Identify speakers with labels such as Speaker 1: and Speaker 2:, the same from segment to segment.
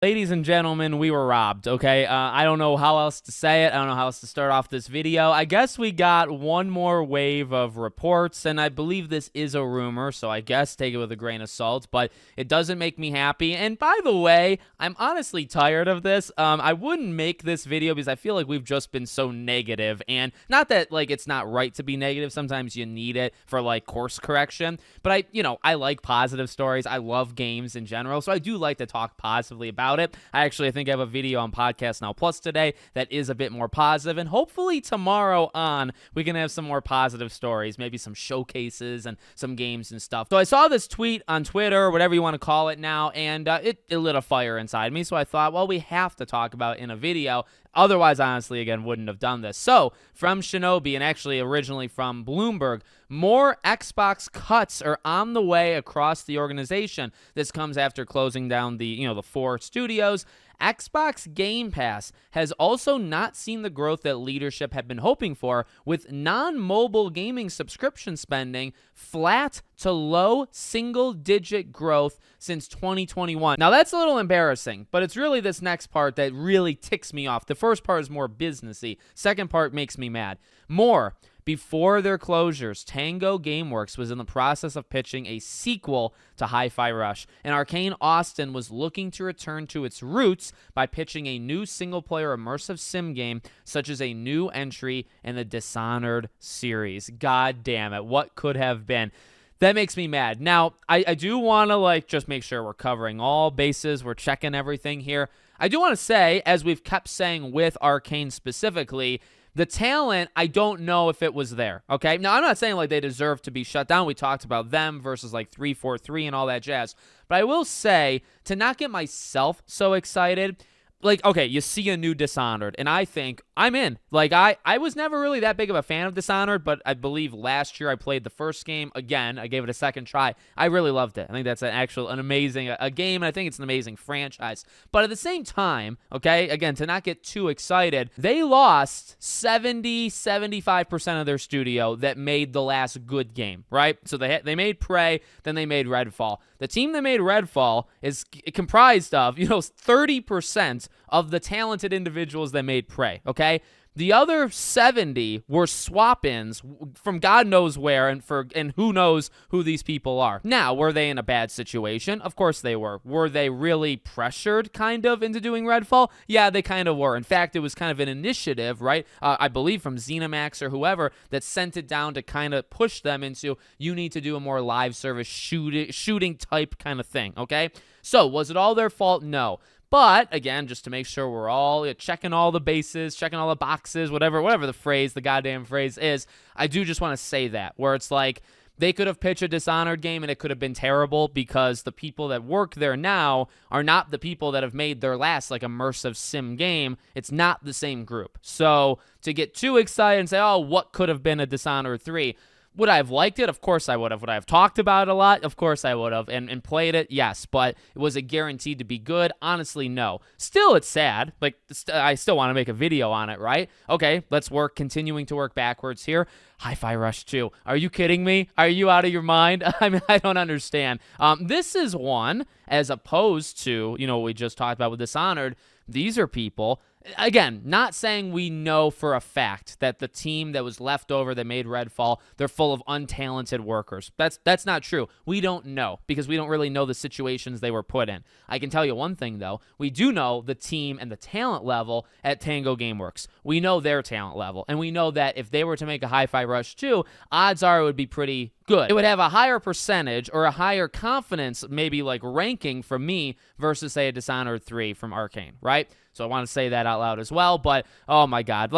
Speaker 1: Ladies and gentlemen, we were robbed, okay? I don't know how else to say it. I don't know how else to start off this video. I guess we got one more wave of reports, and I believe this is a rumor, so I guess take it with a grain of salt, but it doesn't make me happy. And by the way, I'm honestly tired of this. I wouldn't make this video because I feel like we've just been so negative, and not that, like, it's not right to be negative. Sometimes you need it for, like, course correction, but I like positive stories. I love games in general, so I do like to talk positively about it. I think I have a video on Podcast Now Plus today that is a bit more positive, and hopefully tomorrow on we can have some more positive stories, maybe some showcases and some games and stuff. So I saw this tweet on Twitter, or whatever you want to call it now, and it lit a fire inside me. So I thought, well, we have to talk about it in a video. Otherwise, honestly, again, wouldn't have done this. So, from Shinobi, and actually originally from Bloomberg, more Xbox cuts are on the way across the organization. This comes after closing down the 4 studios. Xbox Game Pass has also not seen the growth that leadership had been hoping for, with non-mobile gaming subscription spending flat to low single-digit growth since 2021. Now, that's a little embarrassing, but it's really this next part that really ticks me off. The first part is more businessy. Second part makes me mad. Before their closures, Tango Gameworks was in the process of pitching a sequel to Hi-Fi Rush, and Arcane Austin was looking to return to its roots by pitching a new single-player immersive sim game, such as a new entry in the Dishonored series. God damn it, what could have been? That makes me mad. Now, I do want to just make sure we're covering all bases, we're checking everything here. I do want to say, as we've kept saying with Arcane specifically, the talent, I don't know if it was there, okay? Now, I'm not saying they deserve to be shut down. We talked about them versus 343 and all that jazz. But I will say, to not get myself so excited, okay, you see a new Dishonored, and I think I'm in. I was never really that big of a fan of Dishonored, but I believe last year I played the first game again. I gave it a second try. I really loved it. I think that's an amazing game, and I think it's an amazing franchise. But at the same time, okay, again, to not get too excited, they lost 75% of their studio that made the last good game, right? So they made Prey, then they made Redfall. The team that made Redfall is comprised of, 30% of the talented individuals that made Prey, okay? The other 70 were swap-ins from God knows where, and who knows who these people are. Now, were they in a bad situation? Of course they were. Were they really pressured, kind of, into doing Redfall? Yeah, they kind of were. In fact, it was kind of an initiative, right? I believe from ZeniMax or whoever that sent it down to kind of push them into, you need to do a more live service shooting type kind of thing, okay? So, was it all their fault? No. But, again, just to make sure we're all checking all the bases, checking all the boxes, whatever the goddamn phrase is, I do just want to say that, where it's they could have pitched a Dishonored game and it could have been terrible because the people that work there now are not the people that have made their last, immersive sim game. It's not the same group. So, to get too excited and say, oh, what could have been a Dishonored 3? Would I have liked it? Of course I would have. Would I have talked about it a lot? Of course I would have. And played it? Yes. But was it guaranteed to be good? Honestly, no. Still, it's sad. I still want to make a video on it, right? Okay, let's continuing to work backwards here. Hi-Fi Rush 2. Are you kidding me? Are you out of your mind? I mean, I don't understand. This is one, as opposed to, what we just talked about with Dishonored. These are people, again, not saying we know for a fact that the team that was left over that made Redfall, they're full of untalented workers. That's not true. We don't know because we don't really know the situations they were put in. I can tell you one thing, though. We do know the team and the talent level at Tango Gameworks. We know their talent level, and we know that if they were to make a Hi-Fi Rush 2, odds are it would be pretty good. It would have a higher percentage or a higher confidence, maybe ranking from me versus, say, a Dishonored 3 from Arcane, right? So I want to say that out loud as well, but oh my God,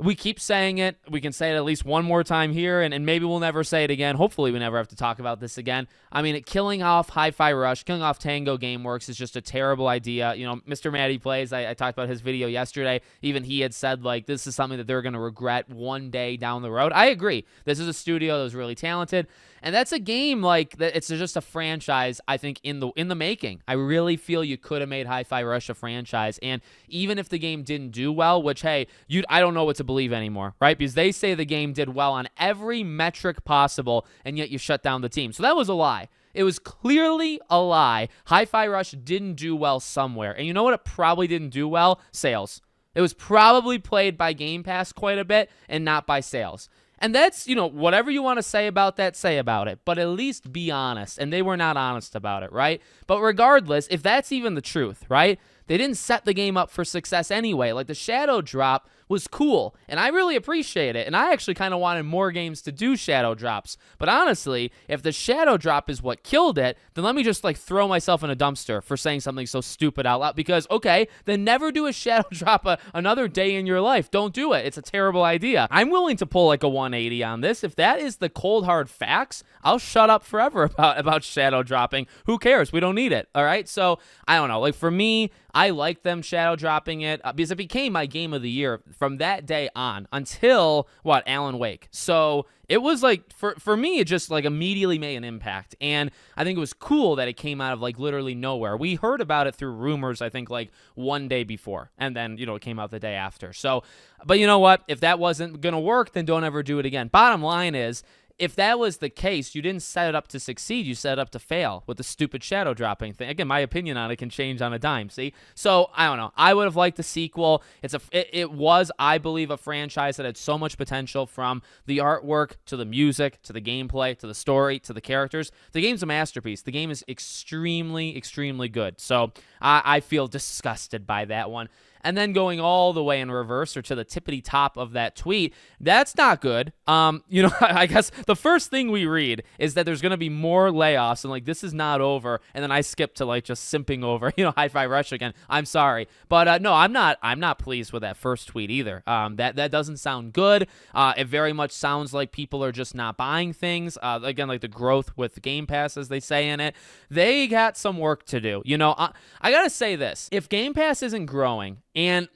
Speaker 1: we keep saying it. We can say it at least one more time here, and maybe we'll never say it again. Hopefully we never have to talk about this again. I mean, killing off Hi-Fi Rush, killing off Tango Gameworks is just a terrible idea. Mr. Matty Plays, I talked about his video yesterday. Even he had said, this is something that they're going to regret one day down the road. I agree. This is a studio that was really talented, and that's a game, that it's just a franchise, I think, in the making. I really feel you could have made Hi-Fi Rush a franchise, and even if the game didn't do well, which, hey, I don't know what to believe anymore, right? Because they say the game did well on every metric possible, and yet you shut down the team. So that was a lie. It was clearly a lie. Hi-Fi Rush didn't do well somewhere. And you know what it probably didn't do well? Sales. It was probably played by Game Pass quite a bit and not by sales. And that's, whatever you want to say about that, say about it. But at least be honest. And they were not honest about it, right? But regardless, if that's even the truth, right? They didn't set the game up for success anyway. Like, the Shadow Drop was cool, and I really appreciate it. And I actually kind of wanted more games to do Shadow Drops. But honestly, if the Shadow Drop is what killed it, then let me just throw myself in a dumpster for saying something so stupid out loud. Because, okay, then never do a Shadow Drop another day in your life. Don't do it. It's a terrible idea. I'm willing to pull a 180 on this. If that is the cold hard facts, I'll shut up forever about Shadow Dropping. Who cares? We don't need it. All right. So I don't know. For me, I like them Shadow Dropping it because it became my game of the year from that day on until Alan Wake. So it was for me, it just immediately made an impact. And I think it was cool that it came out of literally nowhere. We heard about it through rumors, I think one day before, and then, it came out the day after. So, but you know what? If that wasn't going to work, then don't ever do it again. Bottom line is, if that was the case, you didn't set it up to succeed. You set it up to fail with the stupid Shadow Dropping thing. Again, my opinion on it can change on a dime, see? So, I don't know. I would have liked the sequel. It was, I believe, a franchise that had so much potential, from the artwork to the music to the gameplay to the story to the characters. The game's a masterpiece. The game is extremely, extremely good. So, I feel disgusted by that one. And then going all the way in reverse, or to the tippity top of that tweet, that's not good. I guess the first thing we read is that there's going to be more layoffs, and this is not over. And then I skip to just simping over, Hi-Fi Rush again. I'm sorry, but no, I'm not pleased with that first tweet either. That doesn't sound good. It very much sounds like people are just not buying things. Again, the growth with Game Pass, as they say in it. They got some work to do. I gotta say this: if Game Pass isn't growing, and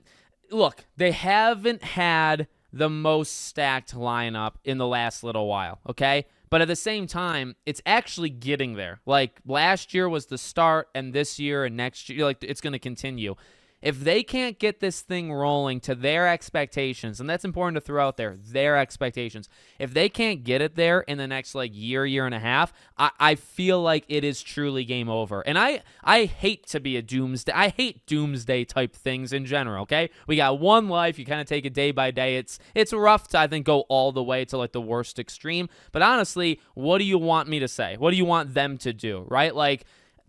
Speaker 1: look, they haven't had the most stacked lineup in the last little while, okay? But at the same time, it's actually getting there. Last year was the start, and this year and next year, it's going to continue. If they can't get this thing rolling to their expectations, and that's important to throw out there, their expectations, if they can't get it there in the next year and a half, I feel like it is truly game over. And I hate to be a doomsday. I hate doomsday type things in general, okay? We got one life. You kind of take it day by day. It's rough to, I think, go all the way to the worst extreme. But honestly, what do you want me to say? What do you want them to do, right?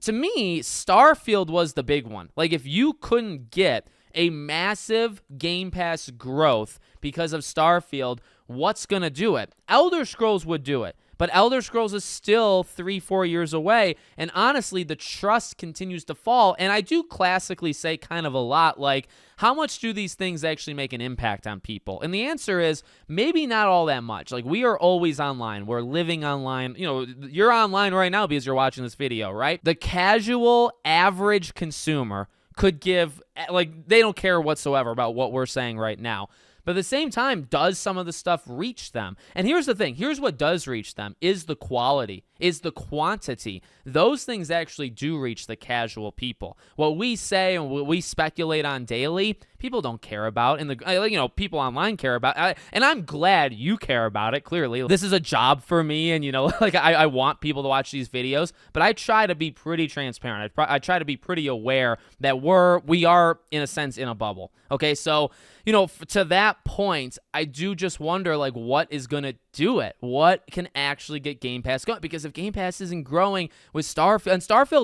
Speaker 1: To me, Starfield was the big one. If you couldn't get a massive Game Pass growth because of Starfield, what's going to do it? Elder Scrolls would do it. But Elder Scrolls is still 3-4 years away, and honestly, the trust continues to fall. And I do classically say kind of a lot, how much do these things actually make an impact on people? And the answer is maybe not all that much. We are always online. We're living online. You're online right now because you're watching this video, right? The casual, average consumer could give, they don't care whatsoever about what we're saying right now. But at the same time, does some of the stuff reach them? And here's the thing. Here's what does reach them is the quality, is the quantity. Those things actually do reach the casual people. What we say and what we speculate on daily, people don't care about. And people online care about. And I'm glad you care about it, clearly. This is a job for me, and I want people to watch these videos, but I try to be pretty transparent. I try to be pretty aware that we are in a sense in a bubble. Okay, so to that point, I do just wonder what is going to do it? What can actually get Game Pass going? Because if Game Pass isn't growing with Starfield,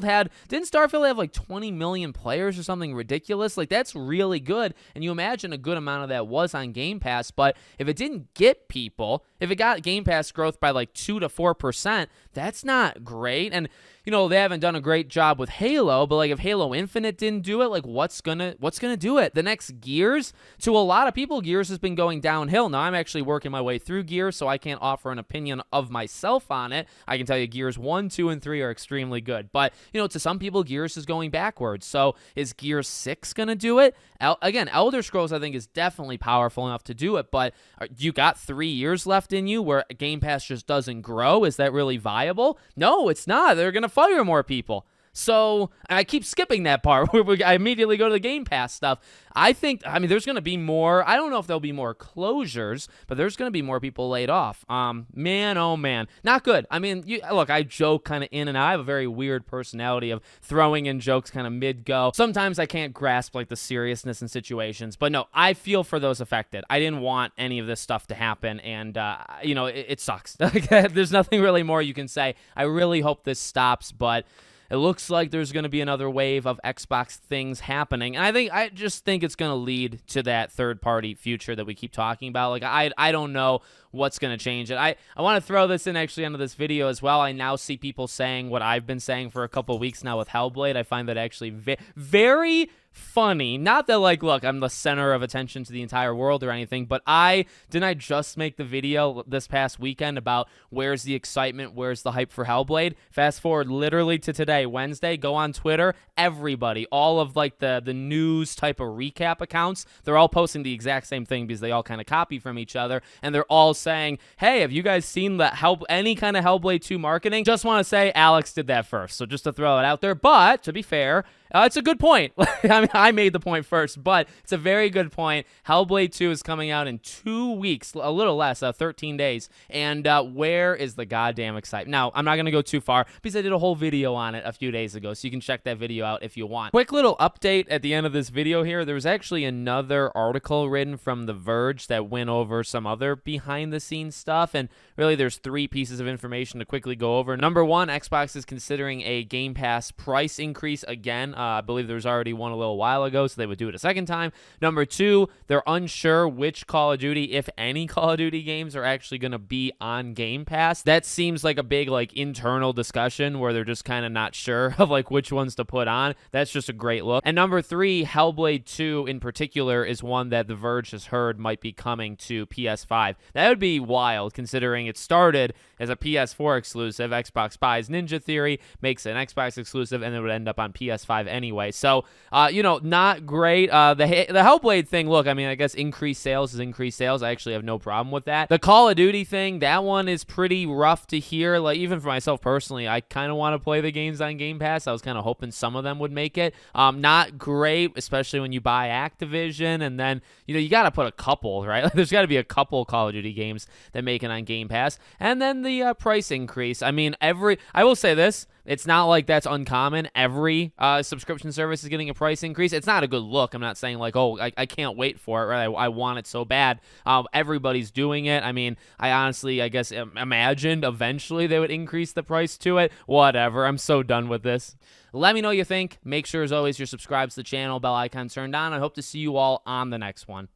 Speaker 1: and didn't Starfield have 20 million players or something ridiculous? That's really good. And you imagine a good amount of that was on Game Pass, but if it didn't get people, if it got Game Pass growth by 2 to 4%, that's not great. And they haven't done a great job with Halo, but if Halo Infinite didn't do it, what's gonna do it? The next Gears, to a lot of people, Gears has been going downhill. Now I'm actually working my way through Gears, so I can't offer an opinion of myself on it. I can tell you Gears 1, 2, and 3 are extremely good. But, to some people, Gears is going backwards. So is Gears 6 gonna do it? Again, Elder Scrolls, I think, is definitely powerful enough to do it, but you got 3 years left in you where Game Pass just doesn't grow. Is that really viable? No, it's not. They're going to fire more people. So I keep skipping that part where I immediately go to the Game Pass stuff. I mean, there's going to be more. I don't know if there'll be more closures, but there's going to be more people laid off. Man, oh man, not good. I mean, look, I joke kind of in and out. I have a very weird personality of throwing in jokes kind of mid-go. Sometimes I can't grasp like the seriousness in situations, but no, I feel for those affected. I didn't want any of this stuff to happen, and it sucks. There's nothing really more you can say. I really hope this stops, but it looks like there's going to be another wave of Xbox things happening. And I just think it's going to lead to that third-party future that we keep talking about. Like, I don't know what's going to change it. I want to throw this in actually onto this video as well. I now see people saying what I've been saying for a couple weeks now with Hellblade. I find that actually very funny. Not that, like, look, I'm the center of attention to the entire world or anything, but didn't I just make the video this past weekend about where's the excitement, where's the hype for Hellblade? Fast forward literally to today, Wednesday, go on Twitter, everybody, all of like the news type of recap accounts, they're all posting the exact same thing because they all kind of copy from each other, and they're all saying, hey, have you guys seen any kind of Hellblade 2 marketing? Just want to say Alex did that first, so just to throw it out there. But to be fair, it's a good point. I mean, I made the point first, but it's a very good point. Hellblade 2 is coming out in 2 weeks, a little less, 13 days. And where is the goddamn excitement? Now, I'm not going to go too far because I did a whole video on it a few days ago, so you can check that video out if you want. Quick little update at the end of this video here. There was actually another article written from The Verge that went over some other behind-the-scenes stuff, and really there's 3 pieces of information to quickly go over. Number 1, Xbox is considering a Game Pass price increase again. I believe there was already one a little while ago, so they would do it a second time. Number 2, they're unsure which Call of Duty, if any Call of Duty games, are actually going to be on Game Pass. That seems like a big like internal discussion where they're just kind of not sure of like which ones to put on. That's just a great look. And number 3, Hellblade 2 in particular is one that The Verge has heard might be coming to PS5. That would be wild considering it started as a PS4 exclusive. Xbox buys Ninja Theory, makes an Xbox exclusive, and it would end up on PS5 anyway. So, not great. The Hellblade thing, look, I mean, I guess increased sales is increased sales. I actually have no problem with that. The Call of Duty thing, that one is pretty rough to hear. Like, even for myself personally, I kind of want to play the games on Game Pass. I was kind of hoping some of them would make it. Not great, especially when you buy Activision, and then, you got to put a couple, right? There's got to be a couple Call of Duty games that make it on Game Pass. And then the price increase. I mean, I will say this, it's not like that's uncommon. Every subscription service is getting a price increase. It's not a good look. I'm not saying like, oh, I can't wait for it, right? I want it so bad. Everybody's doing it. I mean, I honestly, I guess, imagined eventually they would increase the price to it. Whatever. I'm so done with this. Let me know what you think. Make sure, as always, you're subscribed to the channel, bell icon turned on. I hope to see you all on the next one.